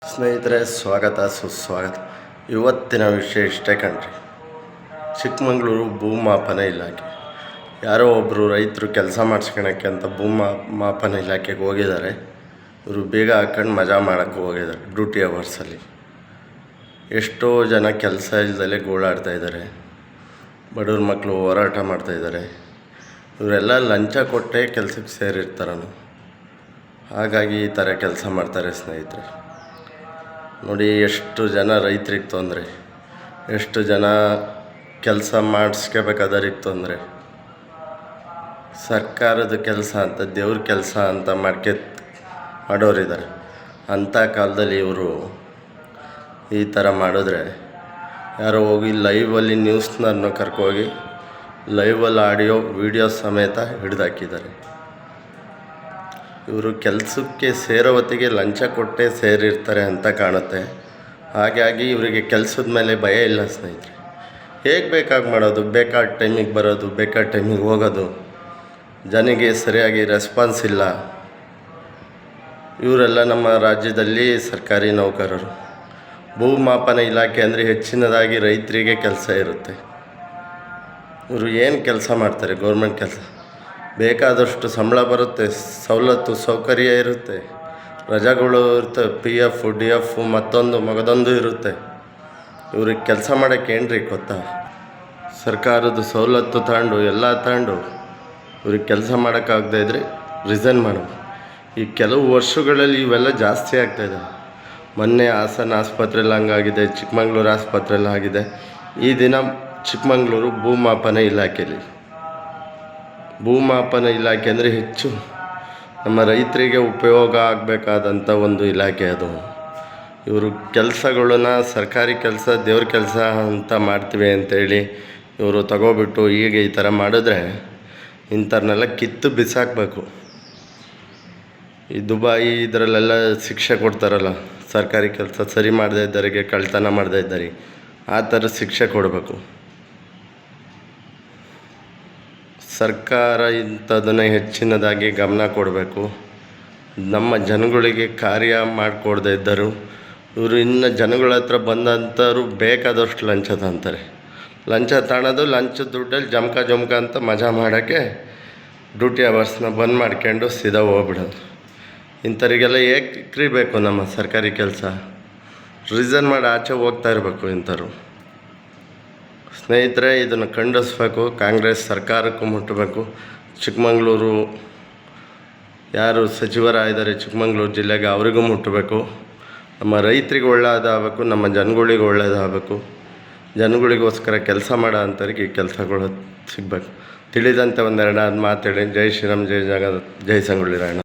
ಸ್ನೇಹಿತರೆ, ಸ್ವಾಗತ ಸುಸ್ವಾಗತ. ಇವತ್ತಿನ ವಿಷಯ ಇಷ್ಟೇ ಕಣ್ರಿ. ಚಿಕ್ಕಮಗಳೂರು ಭೂಮಾಪನ ಇಲಾಖೆ ಯಾರೋ ಒಬ್ಬರು ರೈತರು ಕೆಲಸ ಮಾಡಿಸ್ಕೊಳಕ್ಕೆ ಅಂತ ಮಾಪನ ಇಲಾಖೆಗೆ ಹೋಗಿದ್ದಾರೆ. ಇವರು ಬೇಗ ಹಾಕೊಂಡು ಮಜಾ ಮಾಡೋಕ್ಕೆ ಹೋಗಿದ್ದಾರೆ ಡ್ಯೂಟಿ ಅವರ್ಸಲ್ಲಿ. ಎಷ್ಟೋ ಜನ ಕೆಲಸ ಇಲ್ದಲೇ ಗೋಳಾಡ್ತಾಯಿದ್ದಾರೆ. ಬಡವ್ರ ಮಕ್ಕಳು ಹೋರಾಟ ಮಾಡ್ತಾಯಿದ್ದಾರೆ. ಇವರೆಲ್ಲ ಲಂಚ ಕೊಟ್ಟೇ ಕೆಲಸಕ್ಕೆ ಸೇರಿರ್ತಾರನು. ಹಾಗಾಗಿ ಈ ಥರ ಕೆಲಸ ಮಾಡ್ತಾರೆ ಸ್ನೇಹಿತರೆ. ನೋಡಿ, ಎಷ್ಟು ಜನ ರೈತರಿಗೆ ತೊಂದರೆ, ಎಷ್ಟು ಜನ ಕೆಲಸ ಮಾಡಿಸ್ಕೋಬೇಕಾದವ್ರಿಗೆ ತೊಂದರೆ. ಸರ್ಕಾರದ ಕೆಲಸ ಅಂತ, ದೇವ್ರ ಕೆಲಸ ಅಂತ ಮಾಡೋರಿದ್ದಾರೆ. ಅಂಥ ಕಾಲದಲ್ಲಿ ಇವರು ಈ ಥರ ಮಾಡಿದ್ರೆ ಯಾರೋ ಹೋಗಿ ಲೈವಲ್ಲಿ ನ್ಯೂಸ್ನವ್ರನ್ನ ಕರ್ಕೋಗಿ ಲೈವಲ್ಲಿ ಆಡಿಯೋ ವಿಡಿಯೋ ಸಮೇತ ಹಿಡಿದಾಕಿದ್ದಾರೆ. ಇವರು ಕೆಲಸಕ್ಕೆ ಸೇರೋ ಹೊತ್ತಿಗೆ ಲಂಚ ಕೊಟ್ಟೇ ಸೇರಿರ್ತಾರೆ ಅಂತ ಕಾಣುತ್ತೆ. ಹಾಗಾಗಿ ಇವರಿಗೆ ಕೆಲಸದ ಮೇಲೆ ಭಯ ಇಲ್ಲ ಸ್ನೇಹಿತರೆ. ಹೇಗೆ ಬೇಕಾಗಿ ಮಾಡೋದು, ಬೇಕಾದ ಟೈಮಿಗೆ ಬರೋದು, ಬೇಕಾದ ಟೈಮಿಗೆ ಹೋಗೋದು, ಜನಿಗೆ ಸರಿಯಾಗಿ ರೆಸ್ಪಾನ್ಸ್ ಇಲ್ಲ. ಇವರೆಲ್ಲ ನಮ್ಮ ರಾಜ್ಯದಲ್ಲಿ ಸರ್ಕಾರಿ ನೌಕರರು. ಭೂಮಾಪನ ಇಲಾಖೆ ಅಂದರೆ ಹೆಚ್ಚಿನದಾಗಿ ರೈತರಿಗೆ ಕೆಲಸ ಇರುತ್ತೆ. ಇವರು ಏನು ಕೆಲಸ ಮಾಡ್ತಾರೆ? ಗೌರ್ಮೆಂಟ್ ಕೆಲಸ, ಬೇಕಾದಷ್ಟು ಸಂಬಳ ಬರುತ್ತೆ, ಸವಲತ್ತು ಸೌಕರ್ಯ ಇರುತ್ತೆ, ರಜೆಗಳು ಇರುತ್ತೆ, PF DF ಮಗದೊಂದು ಇರುತ್ತೆ. ಇವ್ರಿಗೆ ಕೆಲಸ ಮಾಡೋಕ್ಕೆ ಏನ್ರಿ ಗೊತ್ತಾ? ಸರ್ಕಾರದ ಸವಲತ್ತು ತಗೊಂಡು ಎಲ್ಲ ತಗೊಂಡು ಇವ್ರಿಗೆ ಕೆಲಸ ಮಾಡೋಕ್ಕಾಗದೇ ಇದ್ದರೆ ರಿಸೈನ್ ಮಾಡೋದು. ಈ ಕೆಲವು ವರ್ಷಗಳಲ್ಲಿ ಇವೆಲ್ಲ ಜಾಸ್ತಿ ಆಗ್ತಾಯಿದೆ. ಮೊನ್ನೆ ಹಾಸನ ಆಸ್ಪತ್ರೆಯಲ್ಲಿ ಹಂಗಾಗಿದೆ, ಚಿಕ್ಕಮಗಳೂರು ಆಸ್ಪತ್ರೆಯಲ್ಲಿ ಆಗಿದೆ. ಈ ದಿನ ಚಿಕ್ಕಮಗಳೂರು ಭೂಮಾಪನ ಇಲಾಖೆಯಲ್ಲಿ. ಭೂಮಾಪನ ಇಲಾಖೆ ಅಂದರೆ ಹೆಚ್ಚು ನಮ್ಮ ರೈತರಿಗೆ ಉಪಯೋಗ ಆಗಬೇಕಾದಂಥ ಒಂದು ಇಲಾಖೆ ಅದು. ಇವರು ಕೆಲಸಗಳನ್ನ ಸರ್ಕಾರಿ ಕೆಲಸ, ದೇವ್ರ ಕೆಲಸ ಅಂತ ಮಾಡ್ತೀವಿ ಅಂತೇಳಿ ಇವರು ತಗೋಬಿಟ್ಟು ಹೀಗೆ ಈ ಥರ ಮಾಡಿದ್ರೆ ಇಂಥವ್ರನ್ನೆಲ್ಲ ಕಿತ್ತು ಬಿಸಾಕಬೇಕು. ಈ ದುಬಾಯಿ ಇದರಲ್ಲೆಲ್ಲ ಶಿಕ್ಷೆ ಕೊಡ್ತಾರಲ್ಲ, ಸರ್ಕಾರಿ ಕೆಲಸ ಸರಿ ಮಾಡದೇ ಇದ್ದವರಿಗೆ, ಕಳ್ತನ ಮಾಡದೇ ಇದ್ದವರಿಗೆ ಆ ಥರ ಶಿಕ್ಷೆ ಕೊಡಬೇಕು. ಸರ್ಕಾರ ಇಂಥದನ್ನು ಹೆಚ್ಚಿನದಾಗಿ ಗಮನ ಕೊಡಬೇಕು. ನಮ್ಮ ಜನಗಳಿಗೆ ಕಾರ್ಯ ಮಾಡಿಕೊಡದೇ ಇದ್ದರು ಇವರು ಇನ್ನು ಜನಗಳ ಹತ್ರ ಬಂದಂಥವ್ರು ಬೇಕಾದಷ್ಟು ಲಂಚ ತಂತಾರೆ. ಲಂಚ ತಗೊಳ್ಳೋದು, ಲಂಚದ ದುಡ್ಡಲ್ಲಿ ಜಮಕ ಅಂತ ಮಜಾ ಮಾಡೋಕ್ಕೆ ಡ್ಯೂಟಿ ಅವರ್ಸ್ನ ಬಂದ್ ಮಾಡ್ಕೊಂಡು ಸೀದಾ ಹೋಗ್ಬಿಡೋದು. ಇಂಥವ್ರಿಗೆಲ್ಲ ಏಕ್ರಿ ಬೇಕು ನಮ್ಮ ಸರ್ಕಾರಿ ಕೆಲಸ? ರಿಸೈನ್ ಮಾಡಿ ಆಚೆ ಹೋಗ್ತಾ ಇರಬೇಕು ಇಂಥವ್ರು. ಸ್ನೇಹಿತರೆ, ಇದನ್ನು ಖಂಡಿಸ್ಬೇಕು. ಕಾಂಗ್ರೆಸ್ ಸರ್ಕಾರಕ್ಕೂ ಮುಟ್ಟಬೇಕು. ಚಿಕ್ಕಮಗಳೂರು ಯಾರು ಸಚಿವರಾಗಿದ್ದಾರೆ ಚಿಕ್ಕಮಗಳೂರು ಜಿಲ್ಲೆಗೆ, ಅವರಿಗೂ ಮುಟ್ಟಬೇಕು. ನಮ್ಮ ರೈತರಿಗೆ ಒಳ್ಳೆಯದಾಗಬೇಕು, ನಮ್ಮ ಜನಗಳಿಗೆ ಒಳ್ಳೆಯದಾಗಬೇಕು. ಜನಗಳಿಗೋಸ್ಕರ ಕೆಲಸ ಮಾಡೋ ಅಂಥವ್ರಿಗೆ ಈ ಕೆಲಸಗಳು ಸಿಗಬೇಕು. ತಿಳಿದಂತೆ ಒಂದೆರಡು ಮಾತು ಹೇಳಿ. ಜೈ ಶ್ರೀರಾಮ್, ಜೈ ಜಗನ್ನಾಥ, ಜೈ ಸಂಗೊಳ್ಳಿ ರಾಯಣ್ಣ.